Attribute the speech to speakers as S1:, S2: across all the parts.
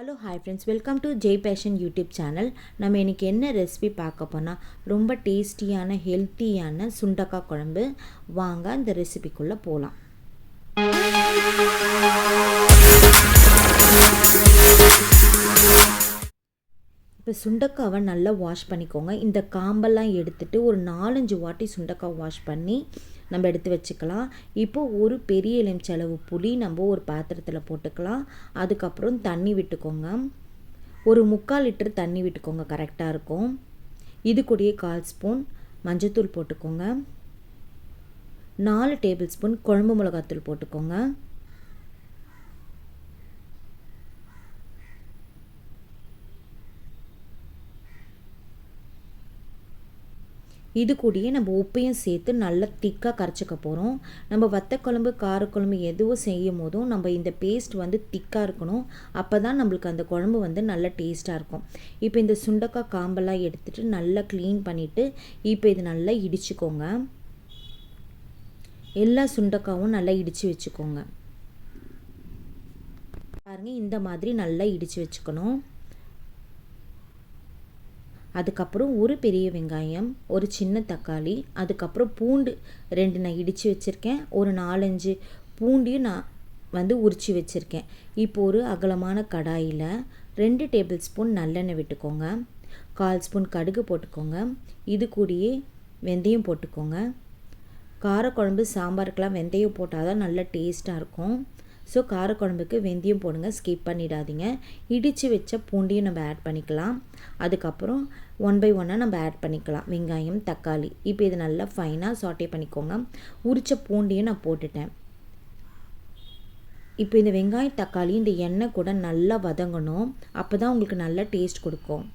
S1: Hello hi friends, welcome to Jai fashion YouTube channel. நம்ம இன்றைக்கி என்ன ரெசிபி பார்க்க போனால் ரொம்ப டேஸ்டியான ஹெல்த்தியான சுண்டக்காய் குழம்பு. வாங்க இந்த ரெசிபிக்குள்ளே போகலாம். இப்போ சுண்டக்காவை நல்லா வாஷ் பண்ணிக்கோங்க. இந்த காம்பெல்லாம் எடுத்துகிட்டு ஒரு 4-5 வாட்டி சுண்டக்காய் வாஷ் பண்ணி நம்ம எடுத்து வச்சுக்கலாம். இப்போது ஒரு பெரிய எலுமிச்சளவு புளி நம்ம ஒரு பாத்திரத்தில் போட்டுக்கலாம். அதுக்கப்புறம் தண்ணி விட்டுக்கோங்க. ஒரு 3/4 லிட்டர் தண்ணி விட்டுக்கோங்க, கரெக்டாக இருக்கும். இது கூடயே 1/4 ஸ்பூன் மஞ்சத்தூள் போட்டுக்கோங்க. 4 டேபிள் ஸ்பூன் குழம்பு மிளகாத்தூள் போட்டுக்கோங்க. இது கூடயே நம்ம உப்பையும் சேர்த்து நல்லா திக்காக கரைச்சிக்க போகிறோம். நம்ம வத்தக்குழம்பு காரக்குழம்பு எதுவும் செய்யும் போதும் நம்ம இந்த பேஸ்ட் திக்காக இருக்கணும். அப்போ தான் நம்மளுக்கு அந்த குழம்பு நல்ல டேஸ்ட்டாக இருக்கும். இப்போ இந்த சுண்டக்காய் காம்பெல்லாம் எடுத்துகிட்டு நல்லா க்ளீன் பண்ணிவிட்டு இப்போ இது நல்லா இடிச்சுக்கோங்க. எல்லா சுண்டக்காவும் நல்லா இடித்து வச்சுக்கோங்க. பாருங்கள், இந்த மாதிரி நல்லா இடித்து வச்சுக்கணும். அதுக்கப்புறம் ஒரு பெரிய வெங்காயம், ஒரு சின்ன தக்காளி, அதுக்கப்புறம் பூண்டு 2 நான் இடித்து வச்சுருக்கேன். ஒரு 4-5 பூண்டையும் நான் உரித்து வச்சுருக்கேன். இப்போ ஒரு அகலமான கடாயில் 2 டேபிள் ஸ்பூன் நல்லெண்ணெய் விட்டுக்கோங்க. 1/4 ஸ்பூன் கடுகு போட்டுக்கோங்க. இது கூடயே வெந்தயம் போட்டுக்கோங்க. காரக்குழம்பு சாம்பாருக்கெலாம் வெந்தயம் போட்டால் தான் நல்ல டேஸ்ட்டாக இருக்கும். ஸோ காரக்குழம்புக்கு வெந்தயம் போடுங்க, ஸ்கிப் பண்ணிடாதீங்க. இடித்து வச்ச பூண்டையும் நம்ம ஆட் பண்ணிக்கலாம். அதுக்கப்புறம் 1 by 1 நம்ம ஆட் பண்ணிக்கலாம். வெங்காயம், தக்காளி. இப்போ இது நல்லா ஃபைனாக சாட்டே பண்ணிக்கோங்க. உரித்த பூண்டையும் நான் போட்டுட்டேன். இப்போ இந்த வெங்காயம் தக்காளி இந்த எண்ணெய் கூட நல்லா வதங்கணும். அப்போ தான் உங்களுக்கு நல்ல டேஸ்ட் கொடுக்கும்.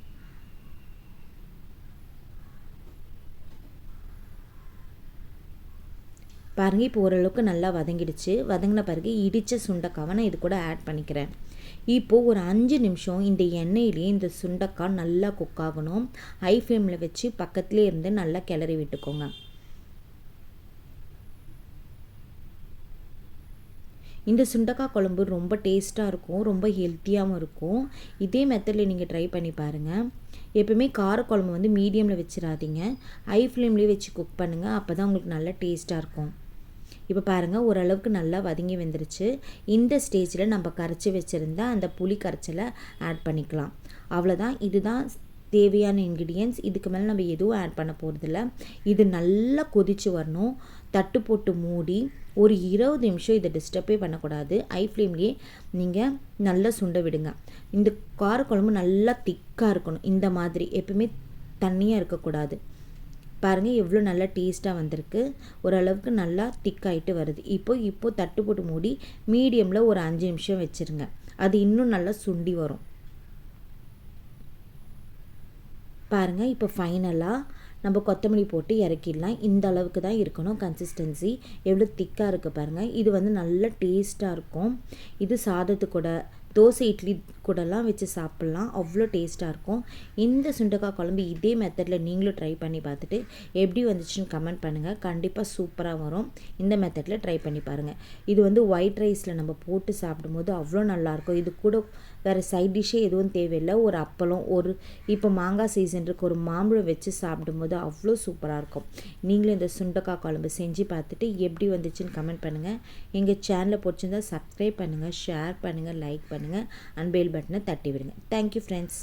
S1: பாருங்கள், இப்போ ஓரளவுக்கு நல்லா வதங்கிடுச்சு. வதங்கின பிறகு இடித்த சுண்டக்காவை நான் இது கூட ஆட் பண்ணிக்கிறேன். இப்போது ஒரு 5 நிமிஷம் இந்த எண்ணெயிலேயே இந்த சுண்டக்காய் நல்லா குக் ஆகணும். ஹை ஃப்ளேமில் வச்சு பக்கத்துலேயே இருந்து நல்லா கிளறி விட்டுக்கோங்க. இந்த சுண்டக்காய் குழம்பு ரொம்ப டேஸ்ட்டாக இருக்கும், ரொம்ப ஹெல்த்தியாகவும் இருக்கும். இதே மெத்தடில் நீங்கள் ட்ரை பண்ணி பாருங்கள். எப்பவுமே காரக்குழம்பு மீடியமில் வச்சிடாதீங்க, ஹை ஃப்ளேம்லேயே வச்சு குக் பண்ணுங்கள். அப்போ தான் உங்களுக்கு நல்ல டேஸ்ட்டாக இருக்கும். இப்போ பாருங்கள், ஓரளவுக்கு நல்லா வதங்கி வந்துருச்சு. இந்த ஸ்டேஜில் நம்ம கரைச்சி வச்சுருந்த அந்த புளி கரைச்சலை ஆட் பண்ணிக்கலாம். அவ்வளோதான், இதுதான் தேவையான இன்க்ரீடியன்ட்ஸ். இதுக்கு மேலே நம்ம எதுவும் ஆட் பண்ண போகிறதில்ல. இது நல்லா கொதித்து வரணும். தட்டு போட்டு மூடி ஒரு 20 நிமிஷம் இதை டிஸ்டர்பே பண்ணக்கூடாது. ஹை ஃப்ளேம்லேயே நீங்கள் நல்லா சுண்ட விடுங்க. இந்த காரக்குழம்பு நல்லா திக்காக இருக்கணும். இந்த மாதிரி எப்பவுமே தண்ணியாக இருக்கக்கூடாது. பாருங்கள், எவ்வளோ நல்லா டேஸ்ட்டாக வந்திருக்கு. ஓரளவுக்கு நல்லா திக்காயிட்டு வருது. இப்போ தட்டு போட்டு மூடி மீடியமில் ஒரு 5 நிமிஷம் வச்சுருங்க. அது இன்னும் நல்லா சுண்டி வரும். பாருங்கள், இப்போ ஃபைனலாக நம்ம கொத்தமல்லி போட்டு இறக்கிடலாம். இந்த அளவுக்கு தான் இருக்கணும் கன்சிஸ்டன்சி. எவ்வளோ திக்காக இருக்குது பாருங்கள். இது நல்ல டேஸ்ட்டாக இருக்கும். இது சாதத்து கூட, தோசை, இட்லி கூடலாம் வச்சு சாப்பிட்லாம். அவ்வளோ டேஸ்ட்டாக இருக்கும். இந்த சுண்டக்காய் குழம்பு இதே மெத்தடில் நீங்களும் ட்ரை பண்ணி பார்த்துட்டு எப்படி வந்துச்சுன்னு கமெண்ட் பண்ணுங்கள். கண்டிப்பாக சூப்பராக வரும். இந்த மெத்தடில் ட்ரை பண்ணி பாருங்கள். இது ஒயிட் ரைஸில் நம்ம போட்டு சாப்பிடும்போது அவ்வளோ நல்லாயிருக்கும். இது கூட வேறு சைட் டிஷ்ஷே எதுவும் தேவையில்லை. ஒரு அப்பளம், இப்போ மாங்காய் சீசன் இருக்குது, ஒரு மாம்பழம் வச்சு சாப்பிடும்போது அவ்வளோ சூப்பராக இருக்கும். நீங்களும் இந்த சுண்டக்காய் குழம்பு செஞ்சு பார்த்துட்டு எப்படி வந்துச்சுன்னு கமெண்ட் பண்ணுங்கள். எங்கள் சேனலை பிடிச்சிருந்தால் சப்ஸ்கிரைப் பண்ணுங்கள், ஷேர் பண்ணுங்கள், லைக் பண்ணுங்கள், அண்ட் பெல் பட்டனை தட்டி விடுங்க. Thank you friends.